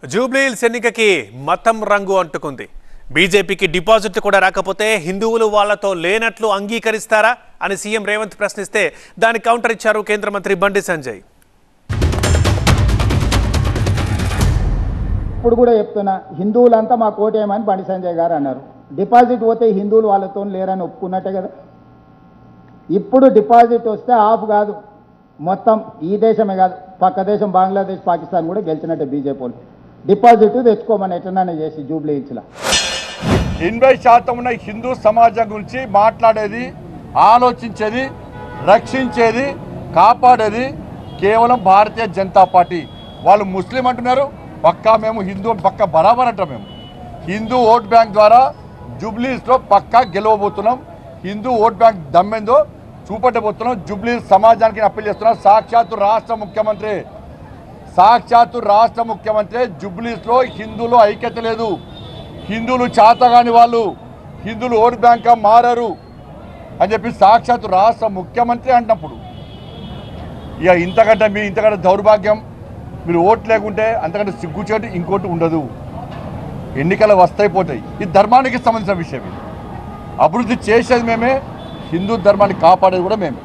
జూబ్లీహిల్స్ ఎన్నికకి మతం రంగు అంటుకుంది. బీజేపీకి డిపాజిట్లు కూడా రాకపోతే హిందువులు వాళ్లతో లేనట్లు అంగీకరిస్తారా అని సీఎం రేవంత్ ప్రశ్నిస్తే దానికి కౌంటర్ ఇచ్చారు కేంద్ర మంత్రి బండి సంజయ్. ఇప్పుడు కూడా చెప్తున్నా, హిందువులంతా మా కోటేమని బండి సంజయ్ గారు అన్నారు. డిపాజిట్ పోతే హిందువులు వాళ్ళతో లేరని ఒప్పుకున్నట్టే కదా. ఇప్పుడు డిపాజిట్ వస్తే ఆఫ్ కాదు, మొత్తం ఈ దేశమే కాదు, పక్క దేశం బంగ్లాదేశ్, పాకిస్తాన్ కూడా గెలిచినట్టే బీజేపీ వాళ్ళు. డిపాజిట్ తెచ్చుకోమని ఎట్లనే చేసి జూబ్లీహిల్స్లో 80% ఉన్న హిందూ సమాజం గురించి మాట్లాడేది, ఆలోచించేది, రక్షించేది, కాపాడేది కేవలం భారతీయ జనతా పార్టీ. వాళ్ళు ముస్లిం అంటున్నారు, పక్కా మేము హిందూ పక్కా బరాబర్ అంటాం. మేము హిందూ ఓట్ బ్యాంక్ ద్వారా జూబ్లీహిల్స్లో పక్కా గెలవబోతున్నాం. హిందూ ఓట్ బ్యాంక్ దమ్మెందో చూపెట్టబోతున్నాం. జూబ్లీహిల్స్ సమాజానికి అప్పీల్ చేస్తున్నాం. సాక్షాత్తు రాష్ట్ర ముఖ్యమంత్రి జూబ్లీహిల్స్లో హిందువులు ఐక్యత లేదు, హిందువులు చేతగాని వాళ్ళు, హిందువులు ఓట్ బ్యాంక్గా మారారు అని చెప్పి సాక్షాత్తు రాష్ట్ర ముఖ్యమంత్రి అంటున్నప్పుడు ఇక ఇంతకంటే దౌర్భాగ్యం, మీరు ఓటు లేకుంటే అంతకంటే సిగ్గుచేటు ఇంకోటి ఉండదు. ఎన్నికలు వస్తాయిపోతాయి. ఇది ధర్మానికి సంబంధించిన విషయం. ఇది అభివృద్ధి చేసేది మేమే, హిందూ ధర్మాన్ని కాపాడేది కూడా మేమే.